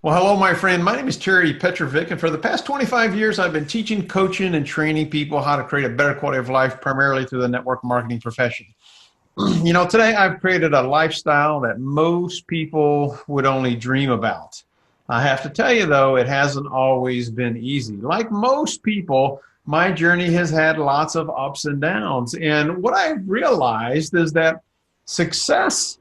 Well, hello, my friend. My name is PEtrovick, and for the past 25 years, I've been teaching, coaching, and training people how to create a better quality of life, primarily through the network marketing profession. Today I've created a lifestyle that most people would only dream about. I have to tell you, though, it hasn't always been easy. Like most people, my journey has had lots of ups and downs. And what I've realized is that success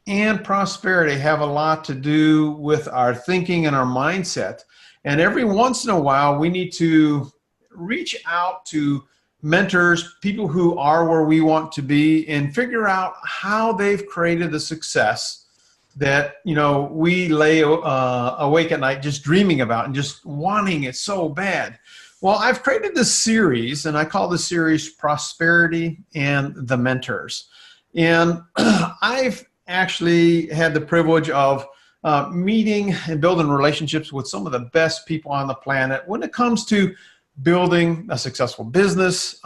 and prosperity have a lot to do with our thinking and our mindset. And every once in a while, we need to reach out to mentors, people who are where we want to be, and figure out how they've created the success that, we lay awake at night just dreaming about and just wanting it so bad. Well, I've created this series, and I call this series Prosperity and the Mentors. And I've actually had the privilege of meeting and building relationships with some of the best people on the planet when it comes to building a successful business,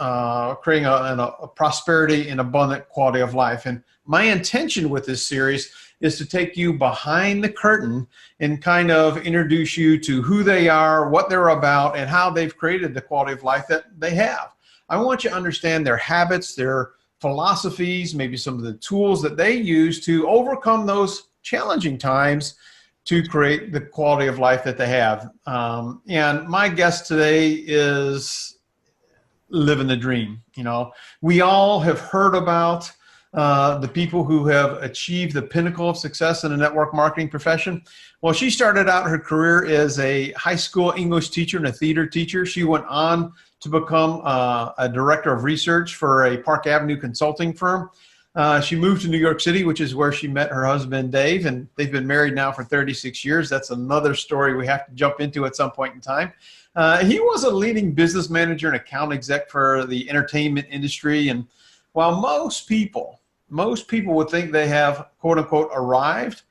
creating a prosperity and abundant quality of life. And my intention with this series is to take you behind the curtain and kind of introduce you to who they are, what they're about, and how they've created the quality of life that they have. I want you to understand their habits, their philosophies, maybe some of the tools that they use to overcome those challenging times to create the quality of life that they have. And my guest today is living the dream. We all have heard about the people who have achieved the pinnacle of success in the network marketing profession. Well, she started out her career as a high school English teacher and a theater teacher. She went on to become a director of research for a Park Avenue consulting firm. She moved to New York City, which is where she met her husband, Dave, and they've been married now for 36 years. That's another story we have to jump into at some point in time. He was a leading business manager and account exec for the entertainment industry. And while most people would think they have, quote unquote, arrived,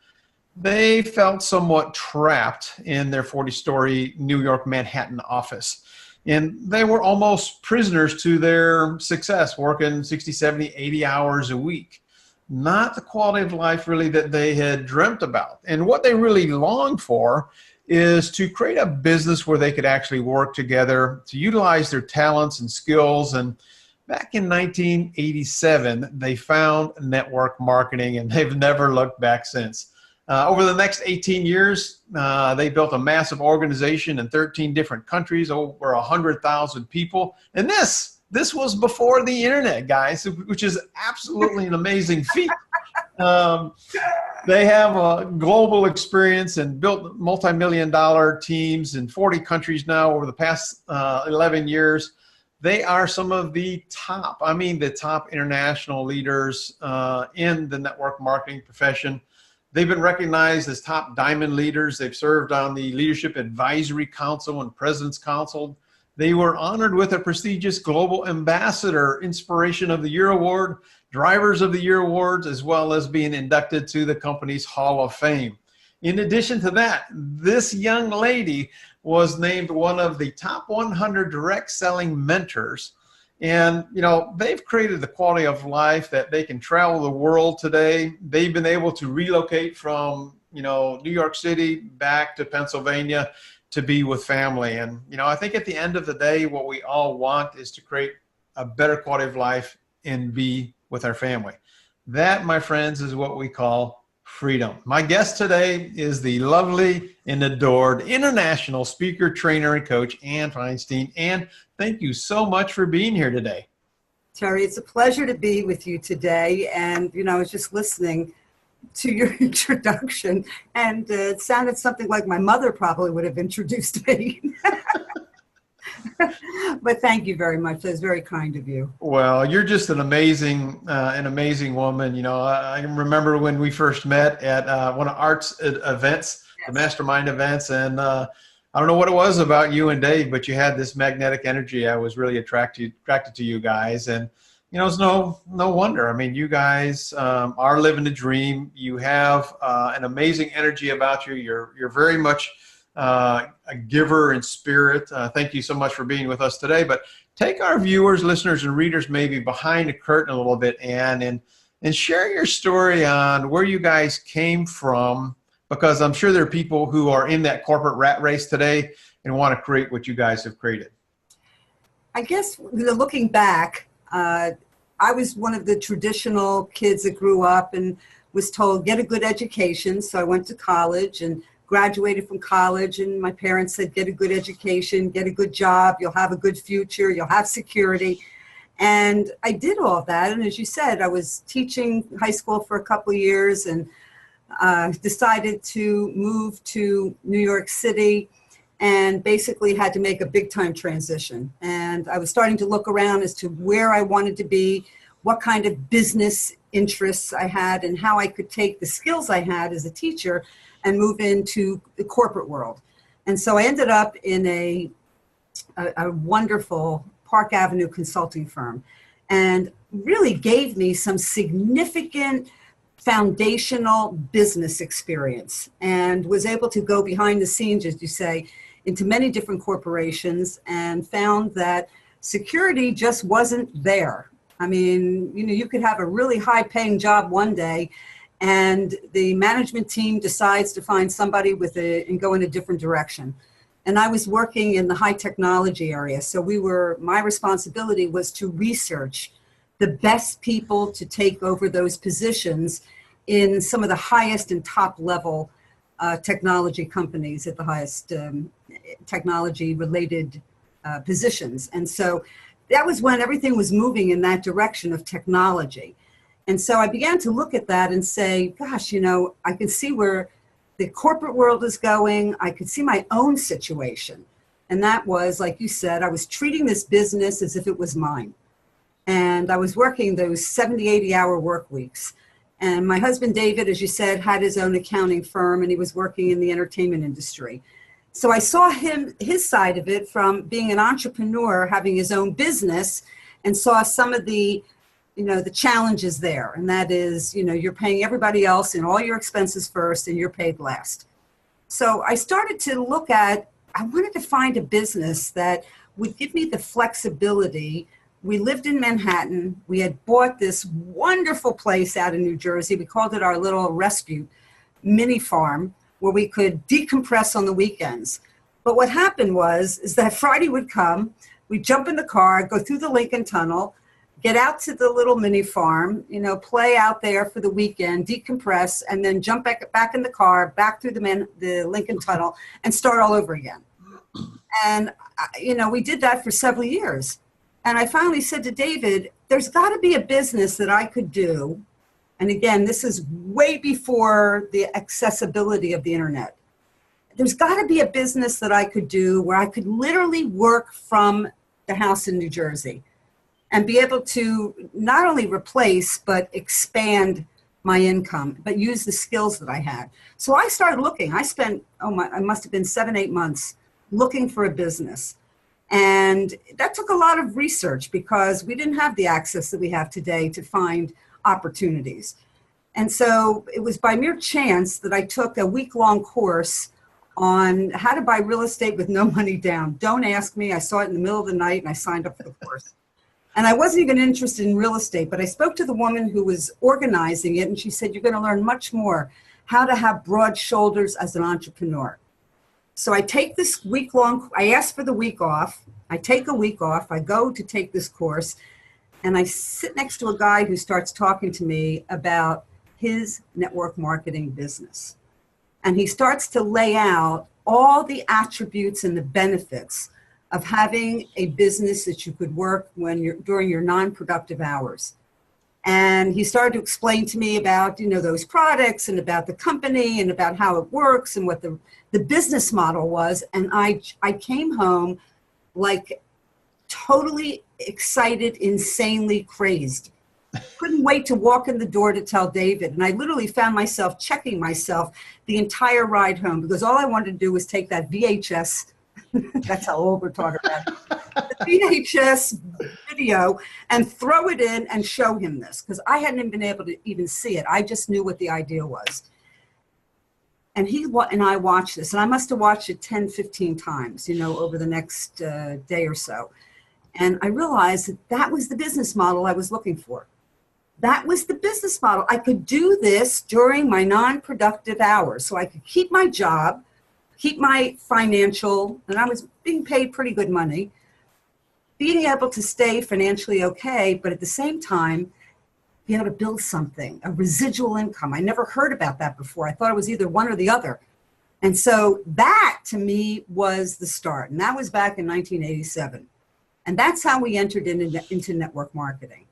they felt somewhat trapped in their 40-story New York Manhattan office. And they were almost prisoners to their success, working 60, 70, 80 hours a week. Not the quality of life really that they had dreamt about. And what they really longed for is to create a business where they could actually work together, to utilize their talents and skills. And back in 1987, they found network marketing, and they've never looked back since. Over the next 18 years, they built a massive organization in 13 different countries, over 100,000 people. And this was before the internet, guys, which is absolutely an amazing feat. They have a global experience and built multi-million-dollar teams in 40 countries now over the past 11 years. They are some of the top international leaders in the network marketing profession. They've been recognized as top diamond leaders. They've served on the Leadership Advisory Council and President's Council. They were honored with a prestigious Global Ambassador Inspiration of the Year Award, Drivers of the Year Awards, as well as being inducted to the company's Hall of Fame. In addition to that, this young lady was named one of the top 100 direct selling mentors. And, they've created the quality of life that they can travel the world today. They've been able to relocate from, New York City back to Pennsylvania to be with family. And, I think at the end of the day, what we all want is to create a better quality of life and be with our family. That, my friends, is what we call freedom. My guest today is the lovely and adored international speaker, trainer, and coach, Ann Feinstein. Ann, thank you so much for being here today. Terry, it's a pleasure to be with you today. And, I was just listening to your introduction, and it sounded something like my mother probably would have introduced me. But thank you very much. That's very kind of you. Well, you're just an amazing woman. I remember when we first met at one of Art's events, yes, the mastermind events, and I don't know what it was about you and Dave, but you had this magnetic energy. I was really attracted to you guys, and it's no wonder. I mean, you guys are living the dream. You have an amazing energy about you. You're very much a giver in spirit. Thank you so much for being with us today. But take our viewers, listeners, and readers maybe behind the curtain a little bit, Ann, and share your story on where you guys came from because I'm sure there are people who are in that corporate rat race today and want to create what you guys have created. I guess looking back, I was one of the traditional kids that grew up and was told, get a good education. So I went to college and graduated from college, and my parents said, get a good education, get a good job, you'll have a good future, you'll have security. And I did all of that. And as you said, I was teaching high school for a couple of years and decided to move to New York City and basically had to make a big time transition. And I was starting to look around as to where I wanted to be, what kind of business interests I had, and how I could take the skills I had as a teacher and move into the corporate world. And so I ended up in a wonderful Park Avenue consulting firm, and really gave me some significant foundational business experience, and was able to go behind the scenes, as you say, into many different corporations, and found that security just wasn't there. I mean, you could have a really high paying job one day and the management team decides to find somebody and go in a different direction. And I was working in the high technology area. So my responsibility was to research the best people to take over those positions in some of the highest and top level technology companies at the highest technology related positions. And so that was when everything was moving in that direction of technology. And so I began to look at that and say, gosh, I can see where the corporate world is going. I could see my own situation. And that was, like you said, I was treating this business as if it was mine. And I was working those 70, 80-hour work weeks. And my husband, David, as you said, had his own accounting firm, and he was working in the entertainment industry. So I saw his side of it from being an entrepreneur, having his own business, and saw some of the challenges there. And that is, you're paying everybody else and all your expenses first, and you're paid last. So I started to look at, I wanted to find a business that would give me the flexibility. We lived in Manhattan. We had bought this wonderful place out in New Jersey. We called it our little rescue mini farm, where we could decompress on the weekends. But what happened is that Friday would come, we'd jump in the car, go through the Lincoln Tunnel, get out to the little mini farm, play out there for the weekend, decompress, and then jump back in the car, back through the Lincoln Tunnel, and start all over again. And, we did that for several years. And I finally said to David, there's got to be a business that I could do. And again, this is way before the accessibility of the internet. There's got to be a business that I could do where I could literally work from the house in New Jersey and be able to not only replace, but expand my income, but use the skills that I had. So I started looking. I spent, I must have been 7, 8 months looking for a business. And that took a lot of research because we didn't have the access that we have today to find opportunities. And so it was by mere chance that I took a week-long course on how to buy real estate with no money down. Don't ask me. I saw it in the middle of the night and I signed up for the course. And I wasn't even interested in real estate, but I spoke to the woman who was organizing it, and she said, you're going to learn much more how to have broad shoulders as an entrepreneur. So I take this week-long, I ask for the week off. I take a week off. I go to take this course, and I sit next to a guy who starts talking to me about his network marketing business. And he starts to lay out all the attributes and the benefits of having a business that you could work during your non-productive hours. And he started to explain to me about, those products and about the company and about how it works and what the business model was. And I came home like totally excited, insanely crazed. Couldn't wait to walk in the door to tell David. And I literally found myself checking myself the entire ride home because all I wanted to do was take that VHS. That's how old we're talking about. The VHS video and throw it in and show him this because I hadn't been able to even see it. I just knew what the idea was. And he and I watched this, and I must have watched it 10, 15 times, over the next day or so. And I realized that was the business model I was looking for. that was the business model. I could do this during my non-productive hours. So I could keep my job, keep my financial, and I was being paid pretty good money, being able to stay financially okay, but at the same time, be able to build something, a residual income. I never heard about that before. I thought it was either one or the other. And so that to me was the start. And that was back in 1987. And that's how we entered into network marketing.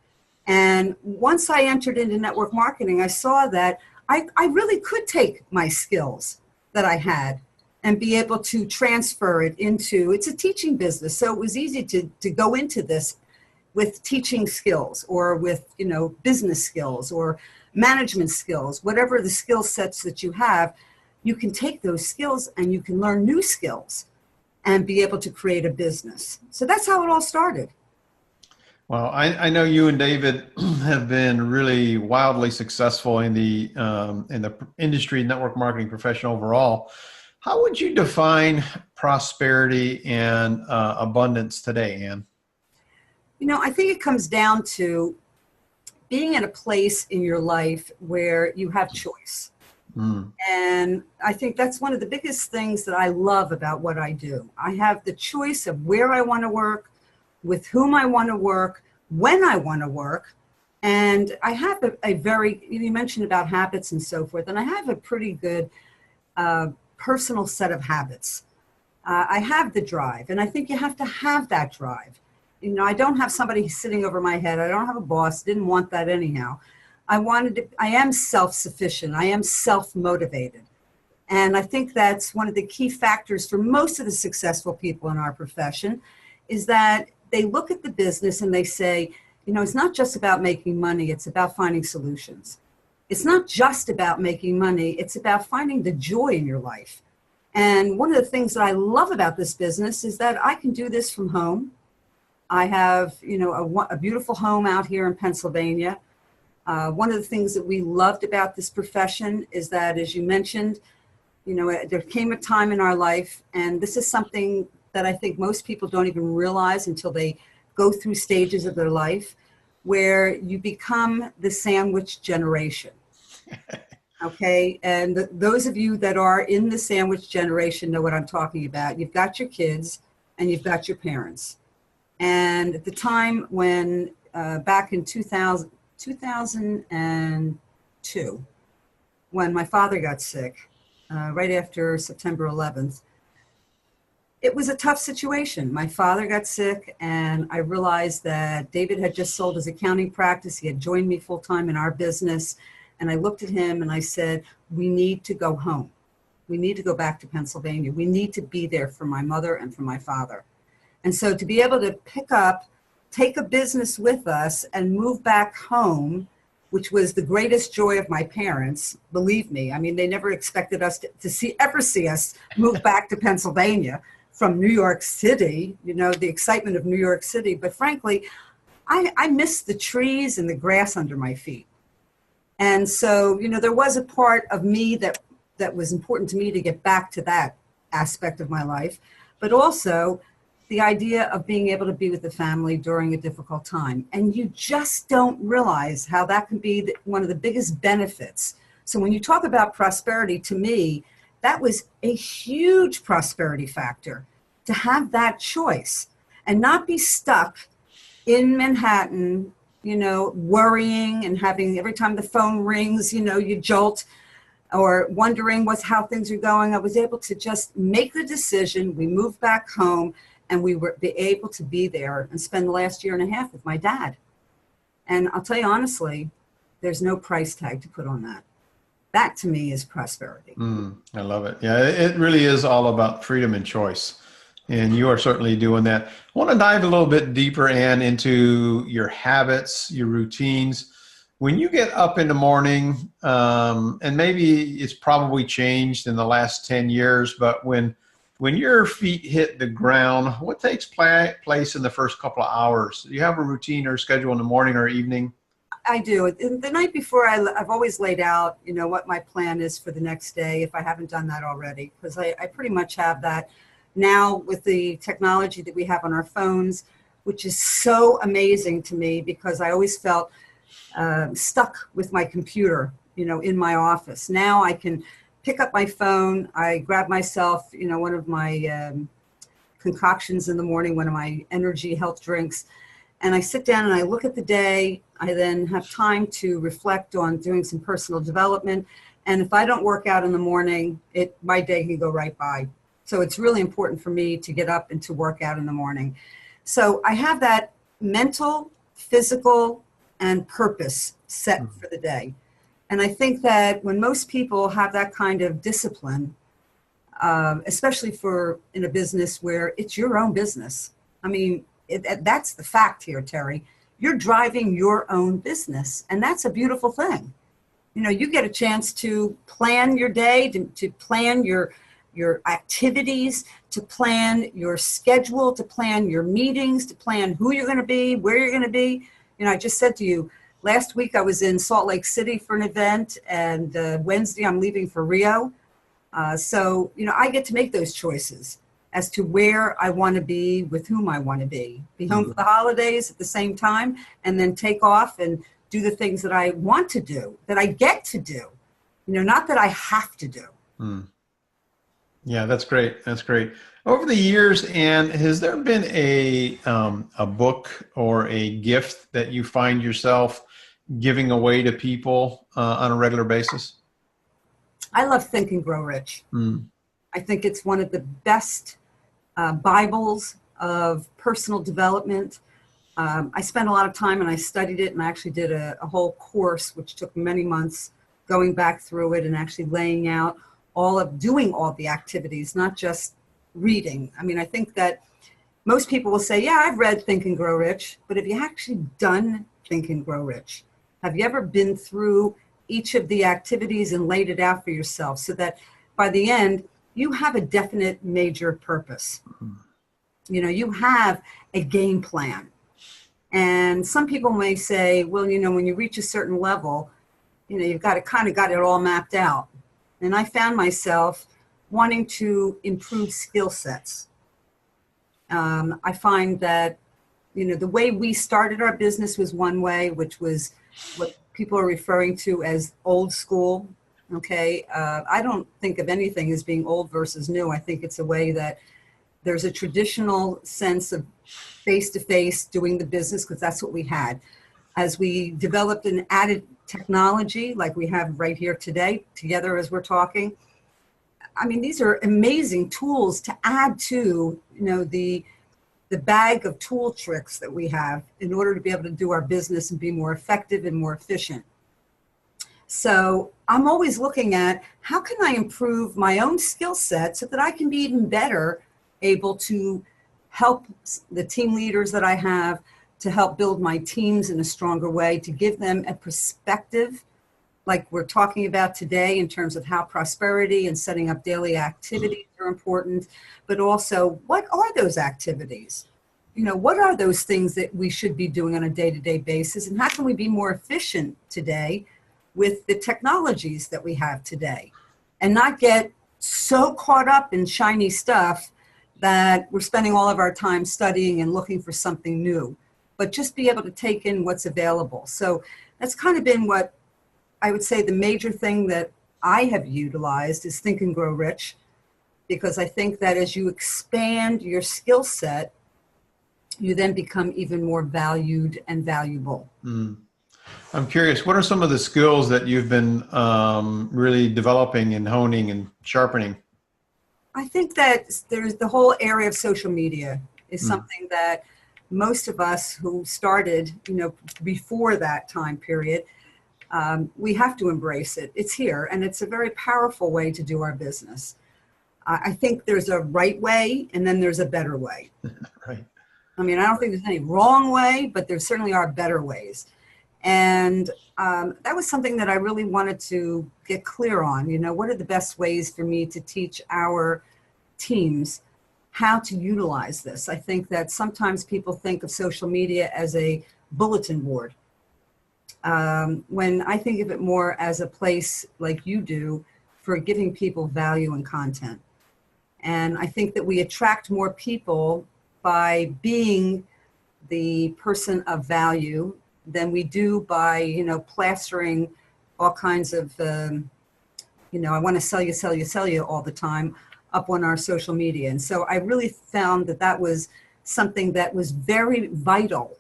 And once I entered into network marketing, I saw that I really could take my skills that I had and be able to transfer it into, it's a teaching business. So it was easy to go into this with teaching skills or with, business skills or management skills, whatever the skill sets that you have, you can take those skills and you can learn new skills and be able to create a business. So that's how it all started. Well, I know you and David have been really wildly successful in the industry network marketing profession overall. How would you define prosperity and abundance today, Ann? I think it comes down to being in a place in your life where you have choice. And I think that's one of the biggest things that I love about what I do. I have the choice of where I want to work, with whom I want to work, when I want to work. And I have a very, you mentioned about habits and so forth, and I have a pretty good personal set of habits. I have the drive, and I think you have to have that drive. I don't have somebody sitting over my head. I don't have a boss. Didn't want that anyhow. I am self-sufficient. I am self-motivated. And I think that's one of the key factors for most of the successful people in our profession is that they look at the business and they say, it's not just about making money. It's about finding solutions. It's not just about making money. It's about finding the joy in your life. And one of the things that I love about this business is that I can do this from home. I have, a beautiful home out here in Pennsylvania. One of the things that we loved about this profession is that, as you mentioned, there came a time in our life, and this is something that I think most people don't even realize until they go through stages of their life, where you become the sandwich generation. Okay, and those of you that are in the sandwich generation know what I'm talking about. You've got your kids and you've got your parents. And at the time when, back in 2002, when my father got sick, right after September 11th, it was a tough situation. My father got sick, and I realized that David had just sold his accounting practice. He had joined me full-time in our business. And I looked at him and I said, we need to go home. We need to go back to Pennsylvania. We need to be there for my mother and for my father. And so to be able to take a business with us and move back home, which was the greatest joy of my parents, believe me. I mean, they never expected us to ever see us move back to Pennsylvania from New York City, the excitement of New York City. But frankly, I missed the trees and the grass under my feet. And so, there was a part of me that was important to me to get back to that aspect of my life, but also the idea of being able to be with the family during a difficult time. And you just don't realize how that can be one of the biggest benefits. So when you talk about prosperity, to me, that was a huge prosperity factor, to have that choice and not be stuck in Manhattan, worrying and having every time the phone rings, you jolt or wondering how things are going. I was able to just make the decision. We moved back home and we were able to be there and spend the last year and a half with my dad. And I'll tell you honestly, there's no price tag to put on that. That to me is prosperity. I love it. Yeah, it really is all about freedom and choice. And you are certainly doing that. I want to dive a little bit deeper, Ann, into your habits, your routines. When you get up in the morning, and maybe it's probably changed in the last 10 years, but when your feet hit the ground, what takes place in the first couple of hours? Do you have a routine or schedule in the morning or evening? I do. The night before, I've always laid out, what my plan is for the next day, if I haven't done that already, because I pretty much have that now with the technology that we have on our phones, which is so amazing to me, because I always felt stuck with my computer, in my office. Now I can pick up my phone. I grab myself, one of my concoctions in the morning, one of my energy health drinks, and I sit down and I look at the day. I then have time to reflect on doing some personal development. And if I don't work out in the morning, my day can go right by. So it's really important for me to get up and to work out in the morning. So I have that mental, physical, and purpose set for the day. And I think that when most people have that kind of discipline, especially in a business where it's your own business. I mean, that's the fact here, Terry. You're driving your own business, and that's a beautiful thing. You get a chance to plan your day, to plan your activities, to plan your schedule, to plan your meetings, to plan who you're going to be, where you're going to be. I just said to you, last week I was in Salt Lake City for an event, and Wednesday I'm leaving for Rio. So, I get to make those choices as to where I want to be, with whom I want to be home for the holidays at the same time, and then take off and do the things that I want to do, that I get to do, not that I have to do. Yeah, that's great. That's great. Over the years, Ann, has there been a book or a gift that you find yourself giving away to people on a regular basis? I love Think and Grow Rich. I think it's one of the best Bibles of personal development. I spent a lot of time and I studied it, and I actually did a whole course, which took many months, going back through it and actually laying out doing all the activities, not just reading. I mean, I think that most people will say, yeah, I've read Think and Grow Rich, but have you actually done Think and Grow Rich? Have you ever been through each of the activities and laid it out for yourself so that by the end, you have a definite major purpose? You have a game plan. And some people may say, well, when you reach a certain level, you've got it all mapped out. And I found myself wanting to improve skill sets. I find that, the way we started our business was one way, which was what people are referring to as old school. Okay. I don't think of anything as being old versus new. I think it's a way that there's a traditional sense of face-to-face doing the business, because that's what we had. As we developed and added technology like we have right here today, together as we're talking, I mean, these are amazing tools to add to, the bag of tool tricks that we have in order to be able to do our business and be more effective and more efficient. So I'm always looking at how can I improve my own skill set so that I can be even better able to help the team leaders that I have, to help build my teams in a stronger way, to give them a perspective like we're talking about today in terms of how prosperity and setting up daily activities are important, but also what are those activities? What are those things that we should be doing on a day-to-day basis, and how can we be more efficient today with the technologies that we have today, and not get so caught up in shiny stuff that we're spending all of our time studying and looking for something new, but just be able to take in what's available. So that's kind of been what I would say the major thing that I have utilized is Think and Grow Rich, because I think that as you expand your skill set, you then become even more valued and valuable. I'm curious, what are some of the skills that you've been really developing and honing and sharpening? I think that there's the whole area of social media is something that most of us who started, before that time period, we have to embrace it. It's here, and it's a very powerful way to do our business. I think there's a right way, and then there's a better way. Right. I mean, I don't think there's any wrong way, but there certainly are better ways. And that was something that I really wanted to get clear on. What are the best ways for me to teach our teams how to utilize this? I think that sometimes people think of social media as a bulletin board, when I think of it more as a place like you do for giving people value and content. And I think that we attract more people by being the person of value than we do by, plastering all kinds of, I want to sell you all the time up on our social media. And so I really found that that was something that was very vital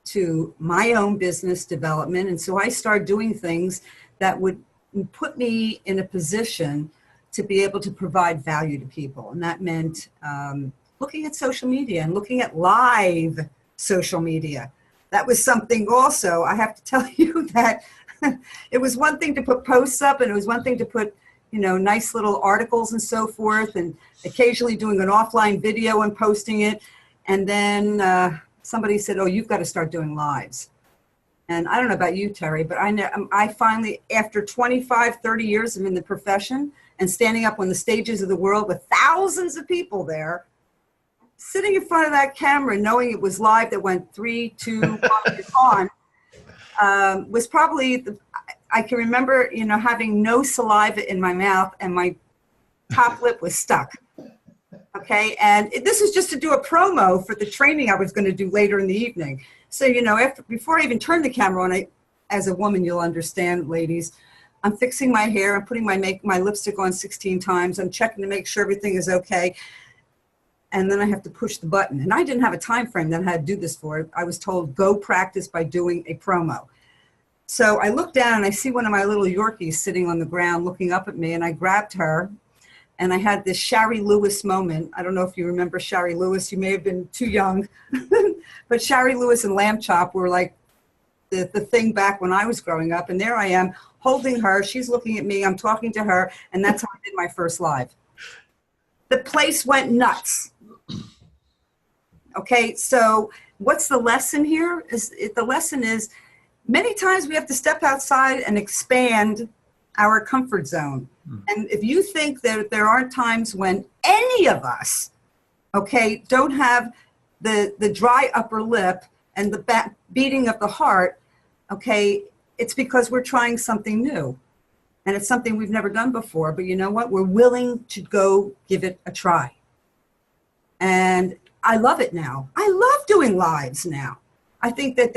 to my own business development. And so I started doing things that would put me in a position to be able to provide value to people. And that meant looking at social media and looking at live social media. That was something also, I have to tell you that it was one thing to put posts up, and it was one thing to put, nice little articles and so forth, and occasionally doing an offline video and posting it. And then somebody said, oh, you've got to start doing lives. And I don't know about you, Terry, but I finally, after 25, 30 years I'm in the profession and standing up on the stages of the world with thousands of people there, sitting in front of that camera, knowing it was live that went 3, 2, 1, on, was probably, I can remember, having no saliva in my mouth and my top lip was stuck. Okay, and this was just to do a promo for the training I was going to do later in the evening. So, before I even turn the camera on, as a woman, you'll understand, ladies, I'm fixing my hair, I'm putting my lipstick on 16 times, I'm checking to make sure everything is okay, and then I have to push the button. And I didn't have a time frame that I had to do this for. I was told, go practice by doing a promo. So I look down and I see one of my little Yorkies sitting on the ground looking up at me, and I grabbed her. And I had this Shari Lewis moment. I don't know if you remember Shari Lewis. You may have been too young. But Shari Lewis and Lamb Chop were like the thing back when I was growing up. And there I am holding her. She's looking at me. I'm talking to her. And that's how I did my first live. The place went nuts. Okay, so what's the lesson here? The lesson is many times we have to step outside and expand our comfort zone. And if you think that there aren't times when any of us, okay, don't have the dry upper lip and the beating of the heart, okay, it's because we're trying something new. And it's something we've never done before. But you know what? We're willing to go give it a try. And I love it now. I love doing lives now. I think that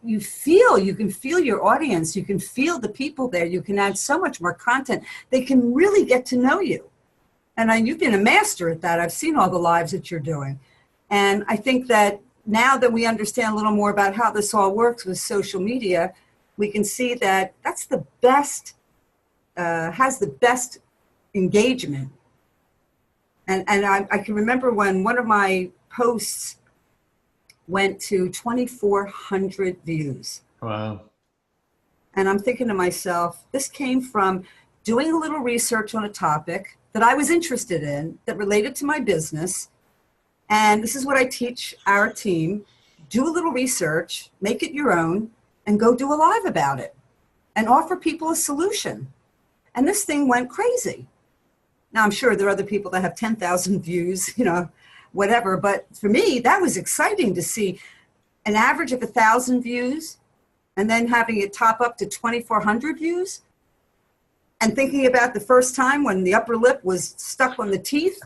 you can feel your audience, you can feel the people there, you can add so much more content. They can really get to know you. And you've been a master at that. I've seen all the lives that you're doing. And I think that now that we understand a little more about how this all works with social media, we can see that that's the best, has the best engagement. And I can remember when one of my posts went to 2,400 views. Wow. And I'm thinking to myself, this came from doing a little research on a topic that I was interested in that related to my business. And this is what I teach our team. Do a little research, make it your own, and go do a live about it and offer people a solution. And this thing went crazy. Now, I'm sure there are other people that have 10,000 views, whatever. But for me, that was exciting to see an average of 1,000 views and then having it top up to 2,400 views and thinking about the first time when the upper lip was stuck on the teeth.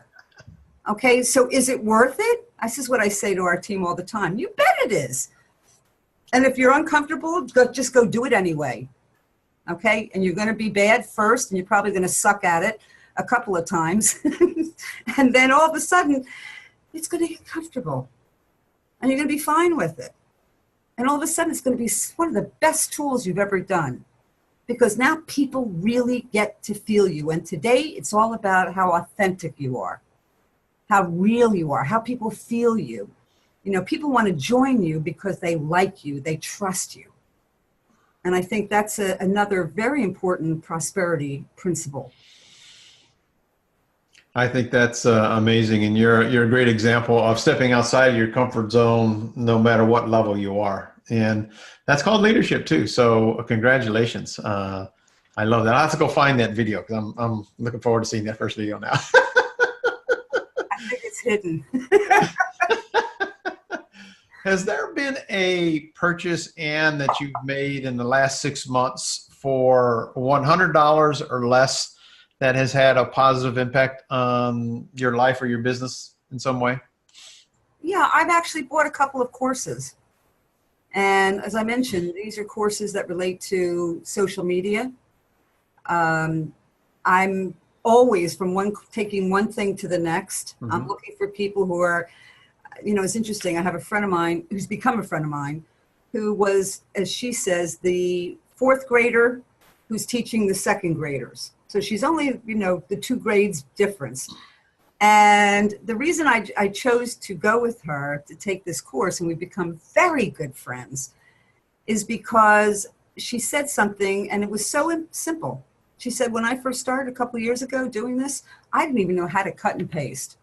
Okay, so is it worth it? This is what I say to our team all the time. You bet it is. And if you're uncomfortable, just go do it anyway. Okay, and you're going to be bad first and you're probably going to suck at it a couple of times. And then all of a sudden, it's going to get comfortable and you're going to be fine with it. And all of a sudden, it's going to be one of the best tools you've ever done because now people really get to feel you. And today, it's all about how authentic you are, how real you are, how people feel you. People want to join you because they like you, they trust you. And I think that's another very important prosperity principle. I think that's amazing, and you're a great example of stepping outside of your comfort zone, no matter what level you are, and that's called leadership too. So congratulations! I love that. I have to go find that video because I'm looking forward to seeing that first video now. I think it's hidden. Has there been a purchase, Ann, that you've made in the last 6 months for $100 or less that has had a positive impact on your life or your business in some way? Yeah, I've actually bought a couple of courses. And as I mentioned, these are courses that relate to social media. I'm always taking one thing to the next. Mm-hmm. I'm looking for people who are, it's interesting. I have a friend of mine who's become a friend of mine who was, as she says, the fourth grader who's teaching the second graders. So she's only, the 2 grades difference. And the reason I chose to go with her to take this course, and we've become very good friends, is because she said something, and it was so simple. She said, when I first started a couple of years ago doing this, I didn't even know how to cut and paste.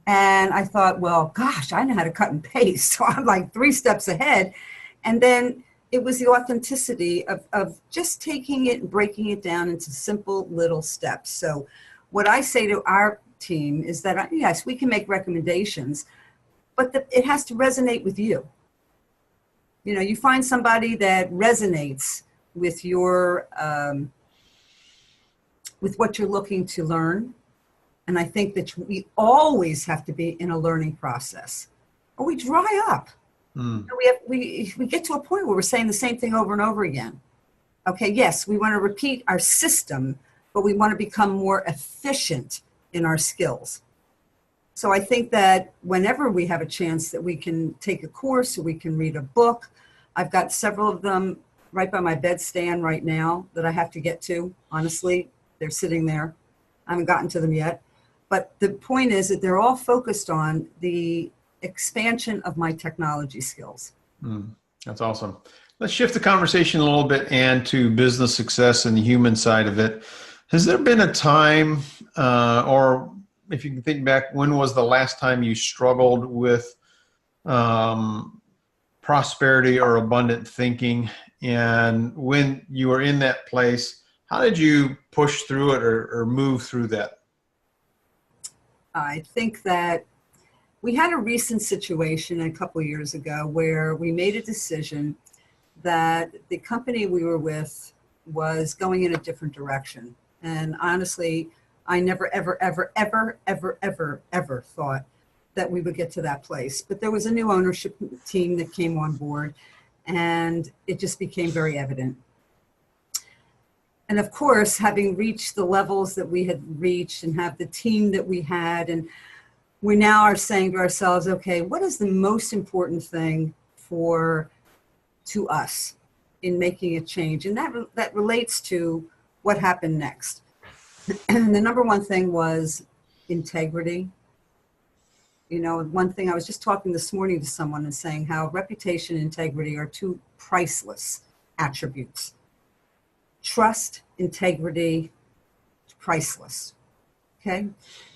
And I thought, well, gosh, I know how to cut and paste. So I'm like 3 steps ahead. And then it was the authenticity of just taking it and breaking it down into simple little steps. So what I say to our team is that, yes, we can make recommendations, but it has to resonate with you. You find somebody that resonates with your, with what you're looking to learn. And I think that we always have to be in a learning process, or we dry up. We get to a point where we're saying the same thing over and over again. Okay, yes, we want to repeat our system, but we want to become more efficient in our skills. So I think that whenever we have a chance that we can take a course or we can read a book, I've got several of them right by my bedstand right now that I have to get to. Honestly, they're sitting there. I haven't gotten to them yet. But the point is that they're all focused on the expansion of my technology skills. That's awesome. Let's shift the conversation a little bit and to business success and the human side of it. Has there been a time, or if you can think back, when was the last time you struggled with prosperity or abundant thinking? And when you were in that place, how did you push through it or move through that? I think that we had a recent situation a couple of years ago where we made a decision that the company we were with was going in a different direction. And honestly, I never, ever, ever, ever, ever, ever, ever thought that we would get to that place. But there was a new ownership team that came on board, and it just became very evident. And of course, having reached the levels that we had reached and have the team that we had, and we now are saying to ourselves, okay, what is the most important thing to us in making a change? And that relates to what happened next. And the number one thing was integrity. One thing, I was just talking this morning to someone and saying how reputation and integrity are 2 priceless attributes. Trust, integrity, priceless. Okay.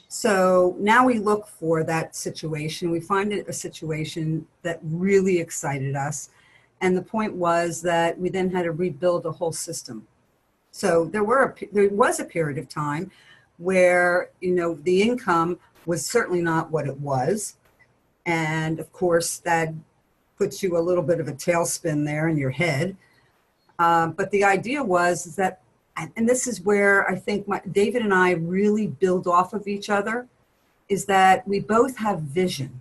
So now we look for that situation. We find it a situation that really excited us. And the point was that we then had to rebuild a whole system. So there was a period of time where, the income was certainly not what it was. And of course, that puts you a little bit of a tailspin there in your head. But the idea was that, and this is where I think David and I really build off of each other, is that we both have vision.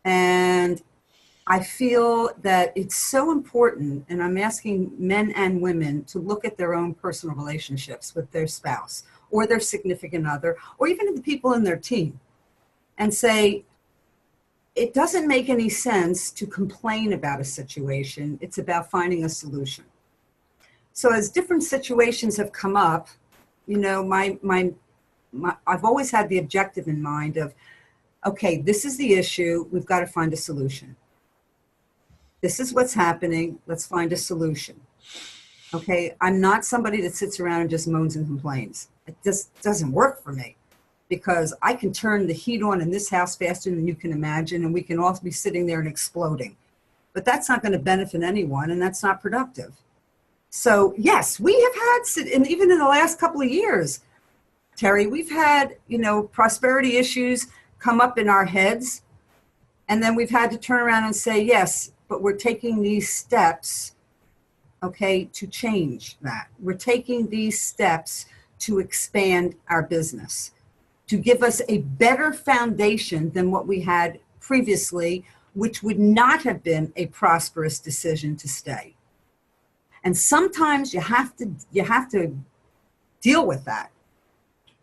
And I feel that it's so important, and I'm asking men and women to look at their own personal relationships with their spouse or their significant other, or even the people in their team, and say, it doesn't make any sense to complain about a situation. It's about finding a solution. So as different situations have come up, I've always had the objective in mind of, okay, this is the issue. We've got to find a solution. This is what's happening. Let's find a solution. Okay. I'm not somebody that sits around and just moans and complains. It just doesn't work for me, because I can turn the heat on in this house faster than you can imagine, and we can all be sitting there and exploding. But that's not going to benefit anyone, and that's not productive. So yes, we have had, and even in the last couple of years, Terry, we've had, prosperity issues come up in our heads, and then we've had to turn around and say, yes, but we're taking these steps, okay, to change that. We're taking these steps to expand our business, to give us a better foundation than what we had previously, which would not have been a prosperous decision to stay. And sometimes you have to deal with that,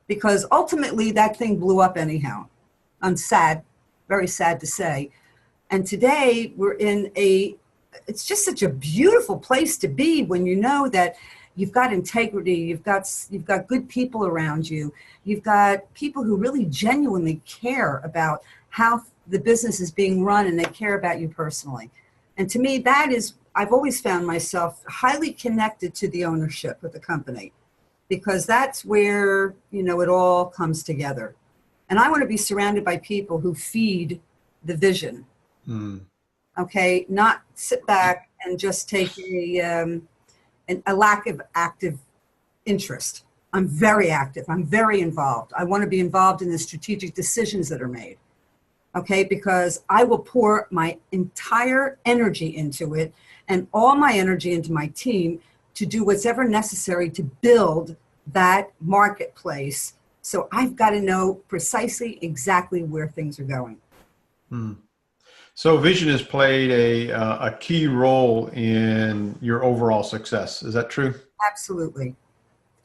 because ultimately that thing blew up anyhow. I'm sad, very sad to say. And today we're in it's just such a beautiful place to be when you know that you've got integrity, you've got good people around you, you've got people who really genuinely care about how the business is being run, and they care about you personally. And to me, I've always found myself highly connected to the ownership of the company, because that's where, it all comes together. And I want to be surrounded by people who feed the vision. Okay, not sit back and just take a lack of active interest. I'm very active. I'm very involved. I want to be involved in the strategic decisions that are made. Okay, because I will pour my entire energy into it, and all my energy into my team, to do what's ever necessary to build that marketplace. So I've got to know precisely exactly where things are going. So vision has played a key role in your overall success. Is that true? Absolutely.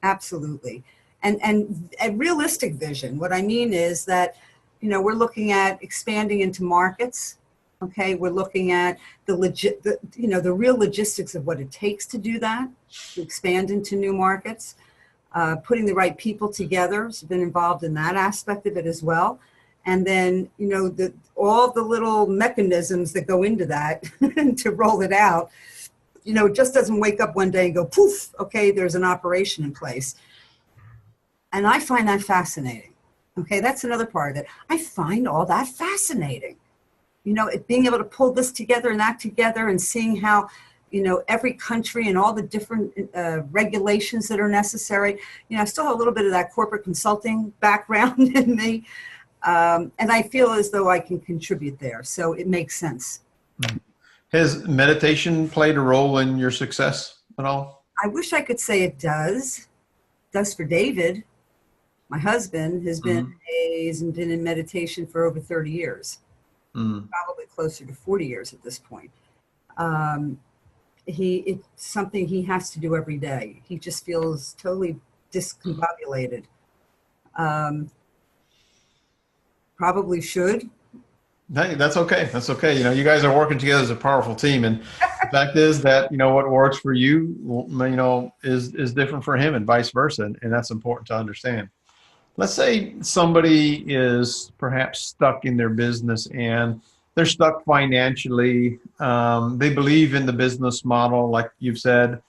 Absolutely. And a realistic vision. What I mean is that, we're looking at expanding into markets. Okay. We're looking at the real logistics of what it takes to do that, to expand into new markets, putting the right people together. So I've been involved in that aspect of it as well. And then, all the little mechanisms that go into that to roll it out, it just doesn't wake up one day and go, poof, okay, there's an operation in place. And I find that fascinating. Okay, that's another part of it. I find all that fascinating. Being able to pull this together and that together, and seeing how, every country and all the different regulations that are necessary. I still have a little bit of that corporate consulting background in me. And I feel as though I can contribute there. So it makes sense. Has meditation played a role in your success at all? I wish I could say it does. It does for David. My husband has been in meditation for over 30 years, probably closer to 40 years at this point. It's something he has to do every day. He just feels totally discombobulated. Probably should. Hey, that's okay. That's okay. You guys are working together as a powerful team. And the fact is that, what works for you, is different for him, and vice versa. And that's important to understand. Let's say somebody is perhaps stuck in their business, and they're stuck financially. They believe in the business model, like you've said,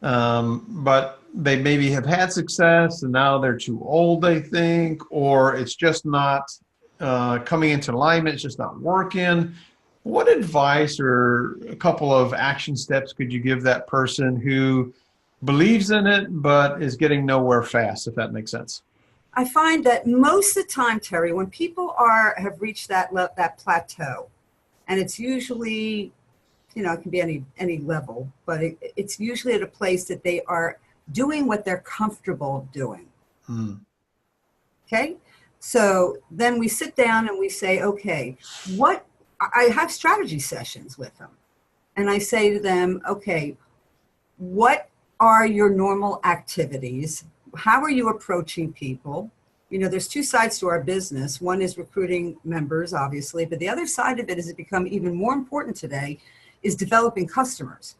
but they maybe have had success, and now they're too old, they think, or it's just not coming into alignment, it's just not working. What advice or a couple of action steps could you give that person who believes in it but is getting nowhere fast, if that makes sense? I find that most of the time, Terry, when people have reached that plateau, and it's usually, it can be any level, but it's usually at a place that they are doing what they're comfortable doing. Okay? So then we sit down and we say, okay, I have strategy sessions with them. And I say to them, okay, what are your normal activities? How are you approaching people? There's two sides to our business. One is recruiting members, obviously, but the other side of it has become even more important today, is developing customers.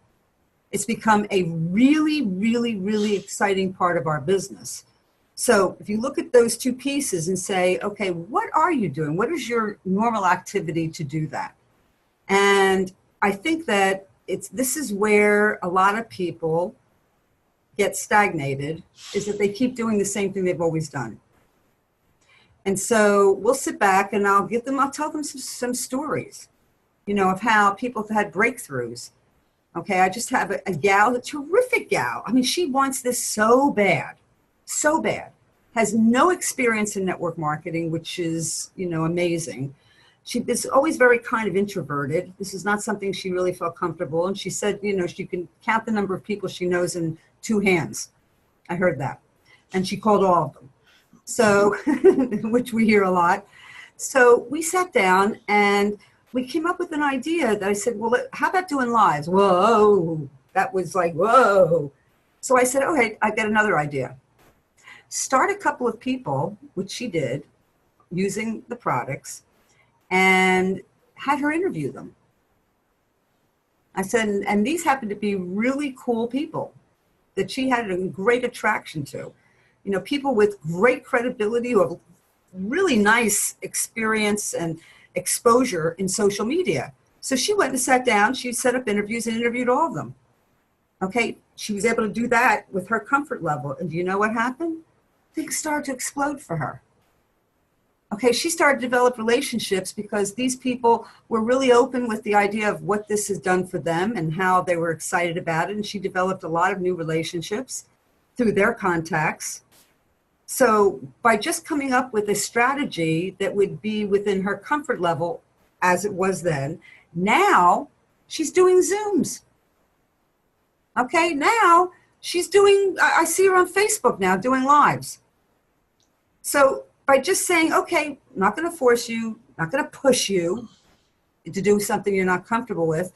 It's become a really, really, really exciting part of our business. So if you look at those two pieces and say, okay, what are you doing? What is your normal activity to do that? And I think that this is where a lot of people get stagnated, is that they keep doing the same thing they've always done. And so we'll sit back and I'll tell them some stories, of how people have had breakthroughs. Okay, I just have a gal, a terrific gal. I mean, she wants this so bad, has no experience in network marketing, which is, amazing. She is always very kind of introverted. This is not something she really felt comfortable. And she said, she can count the number of people she knows in two hands. I heard that. And she called all of them. So, which we hear a lot. So we sat down and we came up with an idea that I said, well, how about doing lives? Whoa, that was like, whoa. So I said, okay, I got another idea. Start a couple of people, which she did, using the products, and had her interview them. I said, and these happened to be really cool people that she had a great attraction to. You know, people with great credibility who have really nice experience and exposure in social media. So she went and sat down, she set up interviews and interviewed all of them. Okay, she was able to do that with her comfort level. And do you know what happened? Things started to explode for her. Okay, she started to develop relationships because these people were really open with the idea of what this has done for them and how they were excited about it. And she developed a lot of new relationships through their contacts. So by just coming up with a strategy that would be within her comfort level as it was then, now she's doing Zooms. Okay, now she's doing, I see her on Facebook now doing lives. So by just saying, okay, I'm not going to force you, not going to push you to do something you're not comfortable with.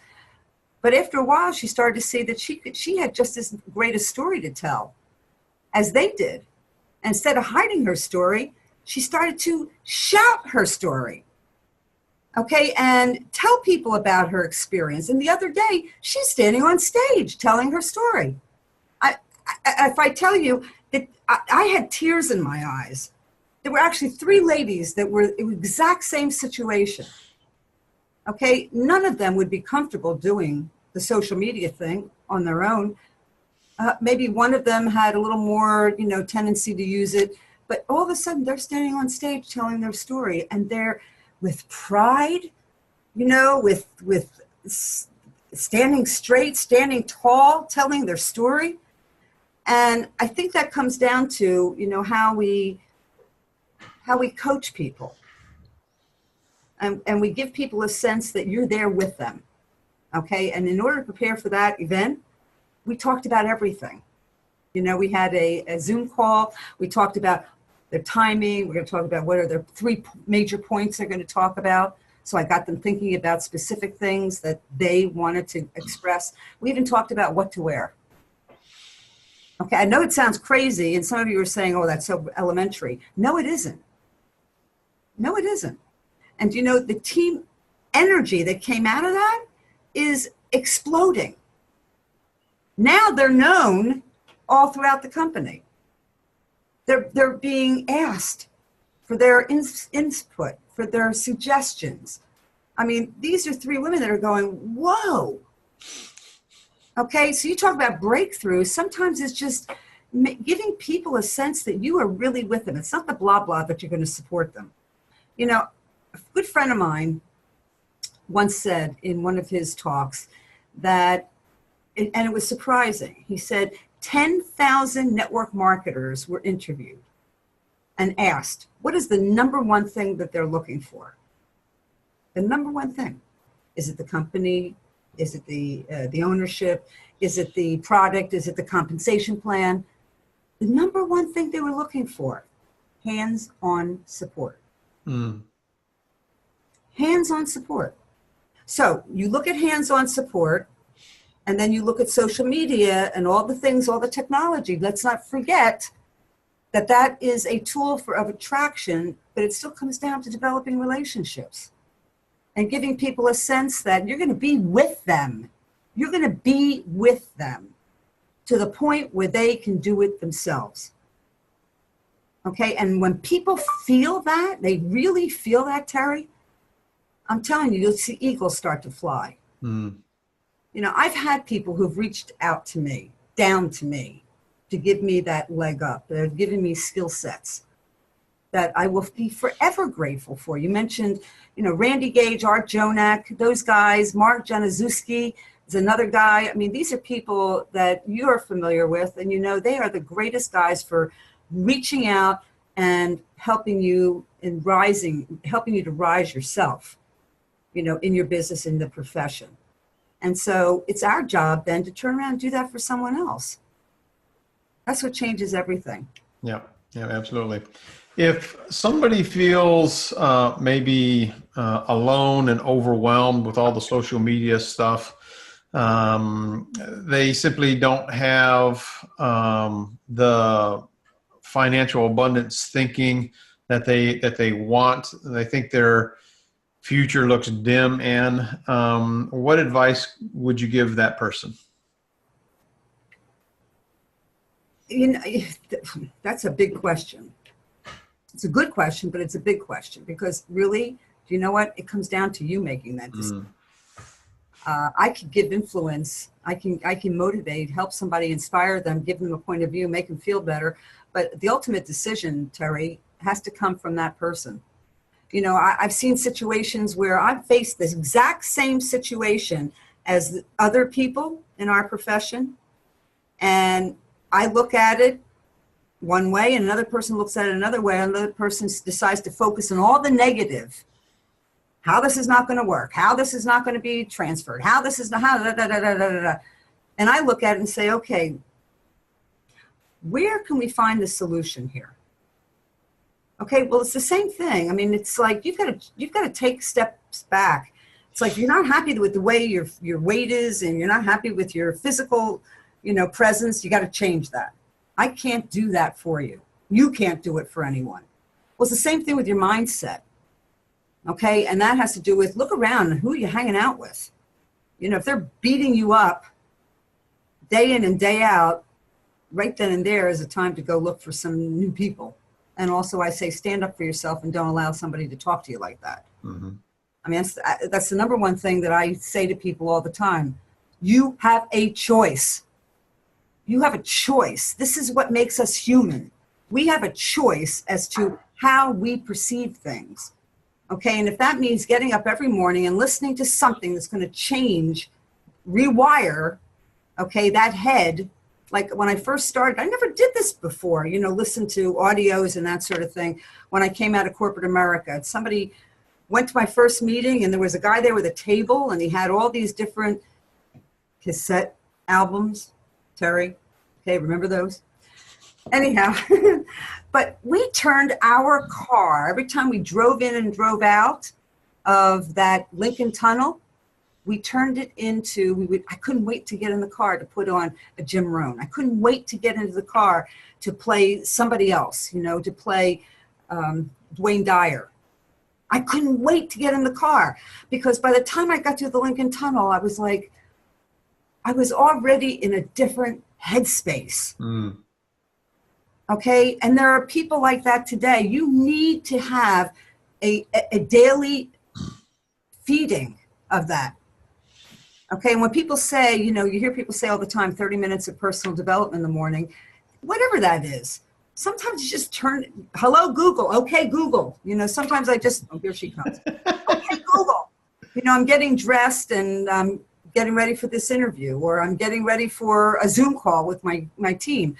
But after a while, she started to see that she had just as great a story to tell as they did. Instead of hiding her story, she started to shout her story. Okay, and tell people about her experience. And the other day, she's standing on stage telling her story. If I tell you that I had tears in my eyes. There were actually 3 ladies that were in the exact same situation. Okay, none of them would be comfortable doing the social media thing on their own. Maybe one of them had a little more, tendency to use it, but all of a sudden they're standing on stage telling their story, and they're with pride, with standing straight, standing tall, telling their story. And I think that comes down to, how we coach people. And we give people a sense that you're there with them. Okay. And in order to prepare for that event, we talked about everything. We had a Zoom call. We talked about their timing. We're going to talk about what are their 3 major points they're going to talk about. So I got them thinking about specific things that they wanted to express. We even talked about what to wear. Okay, I know it sounds crazy, and some of you are saying, oh, that's so elementary. No, it isn't. No, it isn't. And the team energy that came out of that is exploding. Now they're known all throughout the company. They're being asked for their input, for their suggestions. I mean, these are 3 women that are going, whoa. Okay, so you talk about breakthrough. Sometimes it's just giving people a sense that you are really with them. It's not the blah, blah, but you're going to support them. A good friend of mine once said in one of his talks that, and it was surprising, he said 10,000 network marketers were interviewed and asked, what is the number one thing that they're looking for? The number one thing. Is it the company? Is it the ownership? Is it the product? Is it the compensation plan? The number one thing they were looking for, hands-on support. Hands-on support. So you look at hands-on support, and then you look at social media and all the things, all the technology. Let's not forget that that is a tool of attraction, but it still comes down to developing relationships and giving people a sense that you're going to be with them. You're going to be with them to the point where they can do it themselves. Okay, and when people feel that, they really feel that, Terry, I'm telling you, you'll see eagles start to fly. I've had people who've reached out to me, down to me, to give me that leg up. They're giving me skill sets that I will be forever grateful for. You mentioned, Randy Gage, Art Jonak, those guys, Mark Januszewski is another guy. I mean, these are people that you're familiar with, and they are the greatest guys for reaching out and helping you to rise yourself, in your business, in the profession. And so it's our job then to turn around and do that for someone else. That's what changes everything. Yeah, absolutely. If somebody feels maybe alone and overwhelmed with all the social media stuff. They simply don't have the financial abundance thinking that they want. They think their future looks dim. And what advice would you give that person? You know, that's a big question. It's a good question, but it's a big question because really, do you know what? It comes down to you making that decision. I can give influence. I can motivate, help somebody, inspire them, give them a point of view, make them feel better. But the ultimate decision, Terry, has to come from that person. You know, I've seen situations where I've faced this exact same situation as other people in our profession. And I look at it one way and another person looks at it another way. Another person decides to focus on all the negative. How this is not going to work, how this is not going to be transferred, how this is not, how da, da, da, da, da, da. And I look at it and say, okay, where can we find the solution here? Okay, well, it's the same thing. I mean, it's like you've got to take steps back. It's like you're not happy with the way your weight is, and you're not happy with your physical, presence. You got to change that. I can't do that for you. You can't do it for anyone. Well, it's the same thing with your mindset. Okay, and that has to do with look around and who you're hanging out with. If they're beating you up day in and day out, right then and there is a time to go look for some new people. And also I say stand up for yourself and don't allow somebody to talk to you like that. Mm-hmm. I mean, that's the number one thing that I say to people all the time. You have a choice. You have a choice. This is what makes us human. We have a choice as to how we perceive things. Okay, and if that means getting up every morning and listening to something that's going to change, rewire, okay, that head, like when I first started, I never did this before, listen to audios and that sort of thing. When I came out of corporate America, somebody went to my first meeting and there was a guy there with a table and he had all these different cassette albums, Terry, okay, remember those? Anyhow, but we turned our car, every time we drove in and drove out of that Lincoln Tunnel, we turned it into, I couldn't wait to get in the car to put on a Jim Rohn. I couldn't wait to get into the car to play somebody else, to play Dwayne Dyer. I couldn't wait to get in the car because by the time I got to the Lincoln Tunnel, I was already in a different headspace. Mm. Okay, and there are people like that today. You need to have a daily feeding of that. Okay, and when people say, you hear people say all the time, 30 minutes of personal development in the morning, whatever that is. Sometimes you just turn, hello, Google, okay, Google. Sometimes I just, oh, here she comes. Okay, Google. I'm getting dressed and I'm getting ready for this interview, or I'm getting ready for a Zoom call with my team.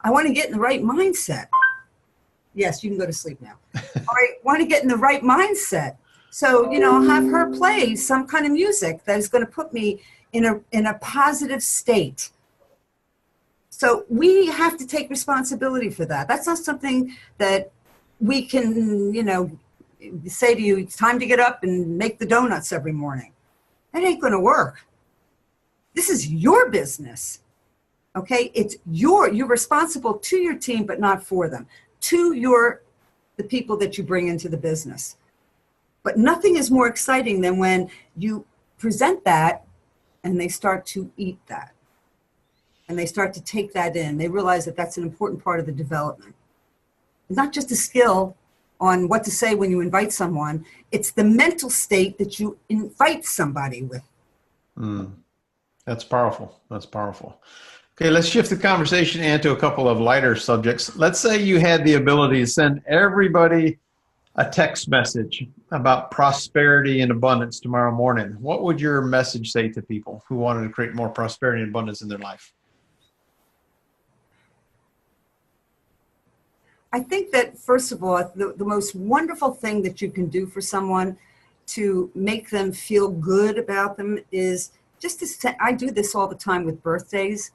I want to get in the right mindset. Yes, you can go to sleep now. I want to get in the right mindset. So, I'll have her play some kind of music that is going to put me in a positive state. So we have to take responsibility for that. That's not something that we can, say to you, it's time to get up and make the donuts every morning. That ain't going to work. This is your business. Okay, you're responsible to your team, but not for them, to the people that you bring into the business. But nothing is more exciting than when you present that and they start to eat that and they start to take that in. They realize that that's an important part of the development. It's not just a skill on what to say when you invite someone. It's the mental state that you invite somebody with. That's powerful. That's powerful. Okay, let's shift the conversation into a couple of lighter subjects. Let's say you had the ability to send everybody a text message about prosperity and abundance tomorrow morning. What would your message say to people who wanted to create more prosperity and abundance in their life? I think that, first of all, the most wonderful thing that you can do for someone to make them feel good about them is just to say, I do this all the time with birthdays.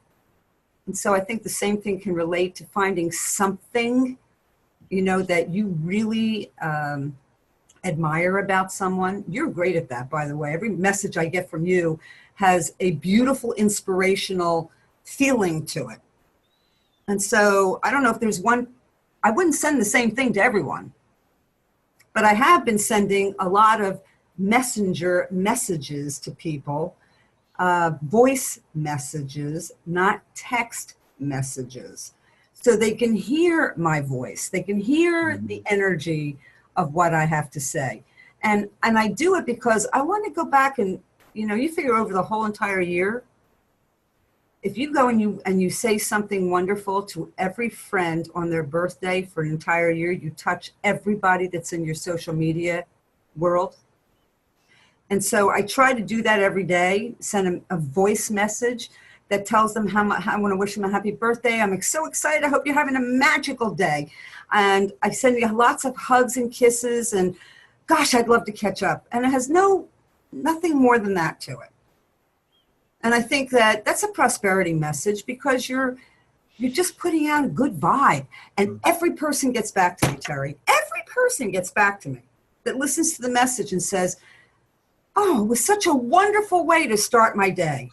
And so I think the same thing can relate to finding something, that you really admire about someone. You're great at that, by the way. Every message I get from you has a beautiful, inspirational feeling to it. And so I don't know if there's one, I wouldn't send the same thing to everyone, but I have been sending a lot of messenger messages to people, voice messages, not text messages. So they can hear my voice. They can hear the energy of what I have to say. And I do it because I want to go back and, you figure over the whole entire year, if you go and you say something wonderful to every friend on their birthday for an entire year, you touch everybody that's in your social media world. And so I try to do that every day, send them a voice message that tells them how much I want to wish them a happy birthday. I'm so excited. I hope you're having a magical day. And I send you lots of hugs and kisses, and gosh, I'd love to catch up. And it has nothing more than that to it. And I think that that's a prosperity message, because you're just putting out a good vibe. And every person gets back to me, Terry. Every person gets back to me that listens to the message and says, oh, it was such a wonderful way to start my day.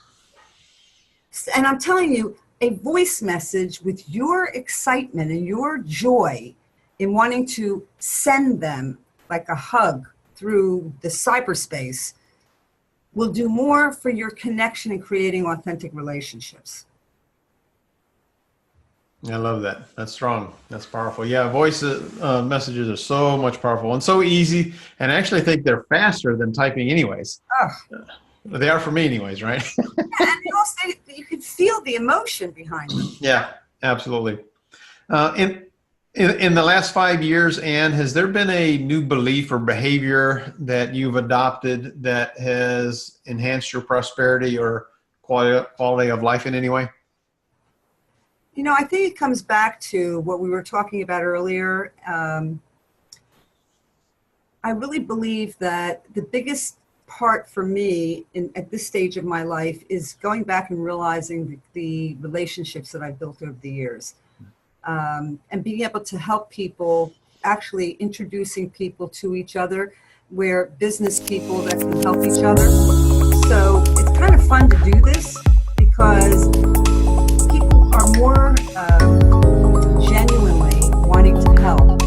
And I'm telling you, a voice message with your excitement and your joy in wanting to send them like a hug through the cyberspace will do more for your connection and creating authentic relationships. I love that. That's strong. That's powerful. Yeah, voice messages are so much powerful and so easy. And I actually think they're faster than typing anyways. Oh. They are for me anyways, right? And also, you can feel the emotion behind them. Yeah, absolutely. In the last 5 years, Anne, has there been a new belief or behavior that you've adopted that has enhanced your prosperity or quality of life in any way? I think it comes back to what we were talking about earlier. I really believe that the biggest part for me at this stage of my life is going back and realizing the relationships that I've built over the years, and being able to help people, actually introducing people to each other, where business people that can help each other. So it's kind of fun to do this because people are more genuinely wanting to help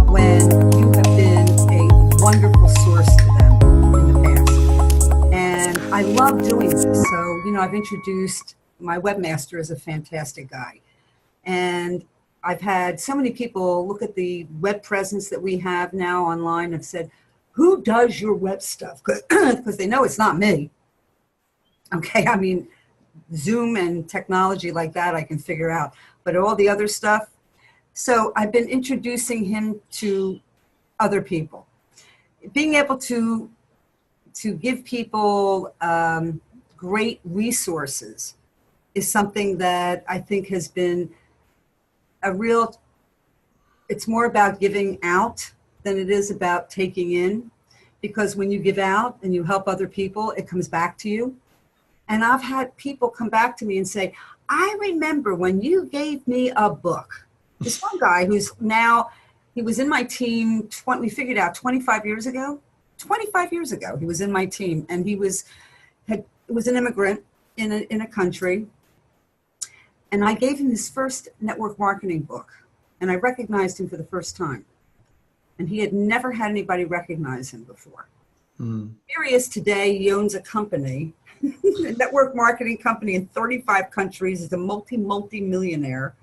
when you have been a wonderful source to them in the past. And I love doing this. So, I've introduced my webmaster is a fantastic guy. And I've had so many people look at the web presence that we have now online and said, who does your web stuff? Because they know it's not me. Okay, I mean, Zoom and technology like that I can figure out, but all the other stuff. So I've been introducing him to other people. Being able to give people great resources is something that I think has been it's more about giving out than it is about taking in, because when you give out and you help other people, it comes back to you. And I've had people come back to me and say, I remember when you gave me a book. This one guy he was in my team, we figured out 25 years ago. 25 years ago, he was in my team, and he was an immigrant in a country. And I gave him his first network marketing book, and I recognized him for the first time. And he had never had anybody recognize him before. Here he is today. He owns a company, a network marketing company in 35 countries. He's a multi-millionaire.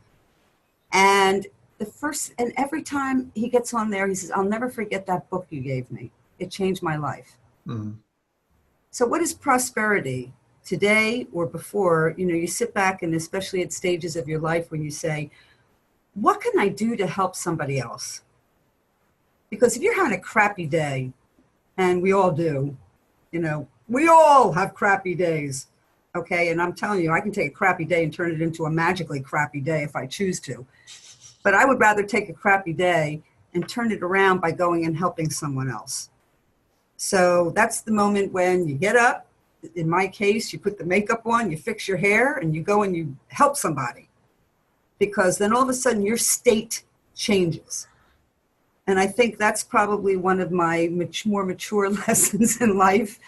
And every time he gets on there, he says, I'll never forget that book you gave me. It changed my life. So what is prosperity? Today or before, you sit back, and especially at stages of your life when you say, what can I do to help somebody else? Because if you're having a crappy day, and we all do, we all have crappy days, okay? And I'm telling you, I can take a crappy day and turn it into a magically crappy day if I choose to. But I would rather take a crappy day and turn it around by going and helping someone else. So that's the moment when you get up. In my case, you put the makeup on, you fix your hair, and you go and you help somebody. Because then all of a sudden your state changes. And I think that's probably one of my more mature lessons in life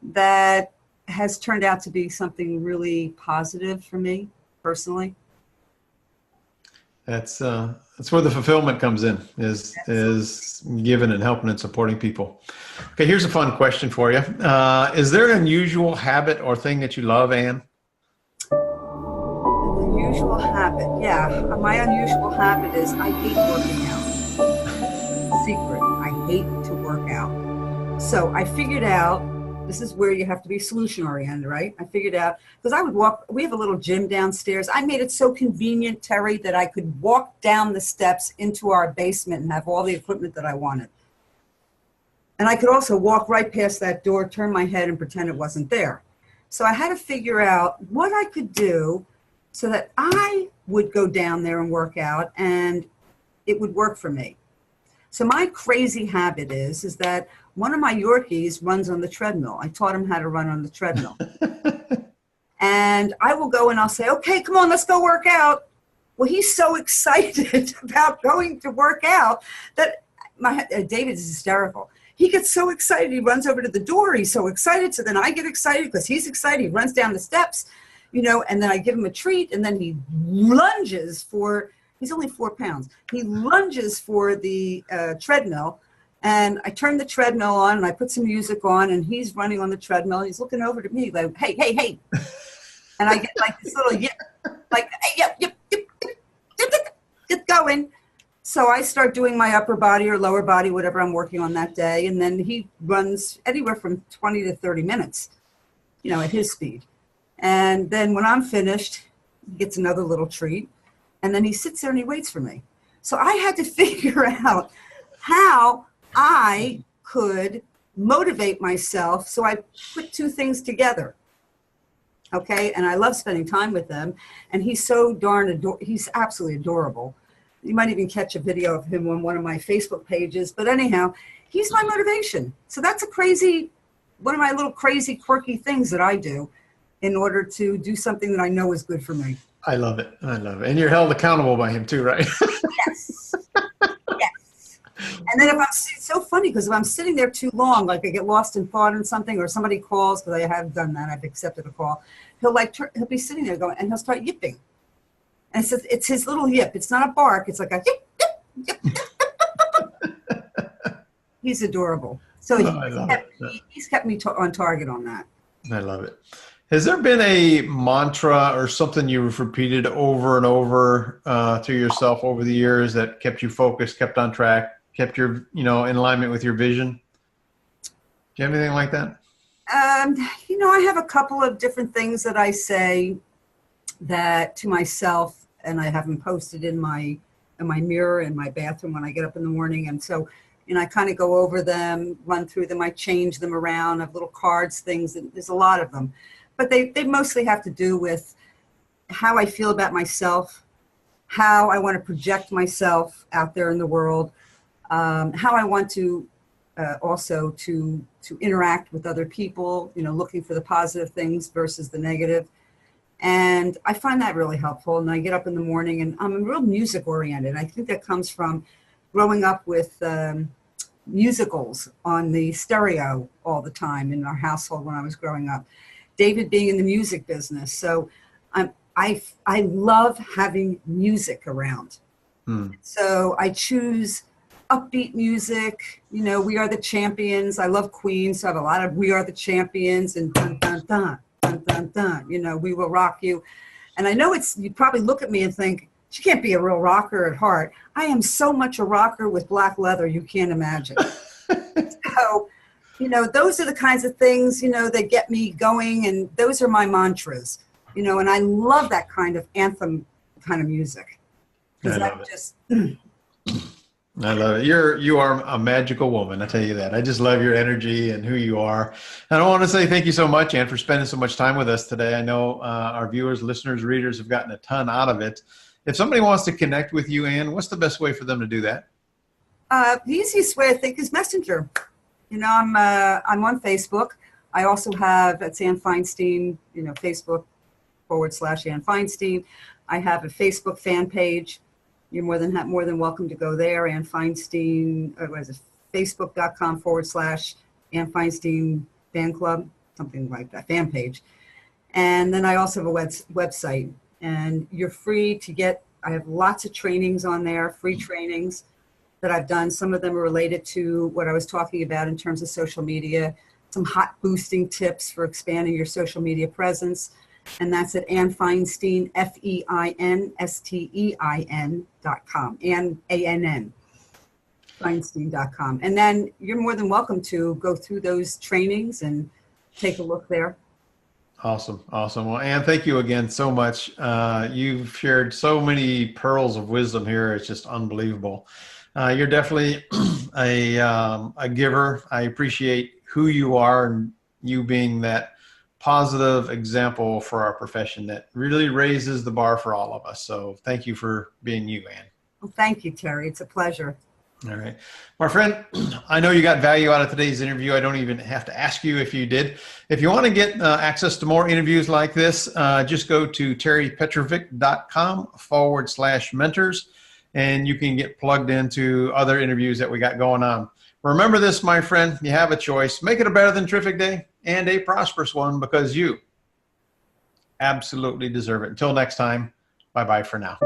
that has turned out to be something really positive for me personally. That's where the fulfillment comes in, is giving and helping and supporting people. Okay, here's a fun question for you. Is there an unusual habit or thing that you love, Ann? An unusual habit, yeah. My unusual habit is I hate working out. Secret, I hate to work out. So I figured out, this is where you have to be solution oriented, right? I figured out, because I would walk, we have a little gym downstairs. I made it so convenient, Terry, that I could walk down the steps into our basement and have all the equipment that I wanted. And I could also walk right past that door, turn my head and pretend it wasn't there. So I had to figure out what I could do so that I would go down there and work out and it would work for me. So my crazy habit is that one of my Yorkies runs on the treadmill. I taught him how to run on the treadmill. And I will go and I'll say, okay, come on, let's go work out. Well, he's so excited about going to work out that David is hysterical. He gets so excited, he runs over to the door. He's so excited. So then I get excited because he's excited. He runs down the steps, and then I give him a treat. And then he lunges he's only 4 pounds. He lunges for the treadmill. And I turn the treadmill on and I put some music on and he's running on the treadmill. And he's looking over to me like, hey, hey, hey. And I get like this little yip, like, hey, yip, yip, yip, yip, yip, yip, get going. So I start doing my upper body or lower body, whatever I'm working on that day. And then he runs anywhere from 20 to 30 minutes, at his speed. And then when I'm finished, he gets another little treat. And then he sits there and he waits for me. So I had to figure out how I could motivate myself. So I put two things together. Okay. And I love spending time with him. And he's so he's absolutely adorable. You might even catch a video of him on one of my Facebook pages. But anyhow, he's my motivation. So that's one of my little crazy, quirky things that I do in order to do something that I know is good for me. I love it. I love it. And you're held accountable by him too, right? Yes. Yes. And then it's so funny because if I'm sitting there too long, like I get lost in thought in something or somebody calls, because I have done that, I've accepted a call, he'll be sitting there going, and he'll start yipping. And it's his little yip. It's not a bark. It's like a yip, yip, yip, yip. He's adorable. So he's kept me on target on that. I love it. Has there been a mantra or something you've repeated over and over to yourself over the years that kept you focused, kept on track, kept your, in alignment with your vision? Do you have anything like that? I have a couple of different things that I say that to myself, and I have them posted in my mirror in my bathroom when I get up in the morning. And so, I kind of go over them, run through them. I change them around. I have little cards, things, and there's a lot of them. But they mostly have to do with how I feel about myself, how I want to project myself out there in the world, how I want to also to interact with other people, looking for the positive things versus the negative. And I find that really helpful. And I get up in the morning and I'm real music oriented. I think that comes from growing up with musicals on the stereo all the time in our household when I was growing up. David being in the music business. So I love having music around. So I choose upbeat music. We Are the Champions. I love Queen. So I have a lot of We Are the Champions and dun, dun, dun, dun, dun, dun, We Will Rock You. And I know you probably look at me and think, she can't be a real rocker at heart. I am so much a rocker with black leather, you can't imagine. So, those are the kinds of things, that get me going. And those are my mantras, and I love that kind of anthem kind of music. I love it. You are a magical woman. I tell you that. I just love your energy and who you are. And I want to say thank you so much, Ann, for spending so much time with us today. I know our viewers, listeners, readers have gotten a ton out of it. If somebody wants to connect with you, Ann, what's the best way for them to do that? The easiest way, I think, is Messenger. I'm on Facebook. I also have, it's Ann Feinstein, Facebook /Ann Feinstein. I have a Facebook fan page. you're more than welcome to go there. Ann Feinstein, what is it, facebook.com/Ann Feinstein fan club, something like that, fan page. And then I also have a website, and you're free to get, I have lots of trainings on there, free trainings that I've done. Some of them are related to what I was talking about in terms of social media, some hot boosting tips for expanding your social media presence. And that's at Ann Feinstein, FEINSTEIN.com, ANN, Feinstein.com. And then you're more than welcome to go through those trainings and take a look there. Awesome. Awesome. Well, Ann, thank you again so much. You've shared so many pearls of wisdom here. It's just unbelievable. You're definitely a giver. I appreciate who you are and you being that positive example for our profession that really raises the bar for all of us. So thank you for being you, Ann. Well, thank you, Terry. It's a pleasure. All right. My friend, I know you got value out of today's interview. I don't even have to ask you if you did. If you want to get access to more interviews like this, just go to terrypetrovick.com/mentors, and you can get plugged into other interviews that we got going on. Remember this, my friend, you have a choice. Make it a better than terrific day and a prosperous one, because you absolutely deserve it. Until next time, bye-bye for now.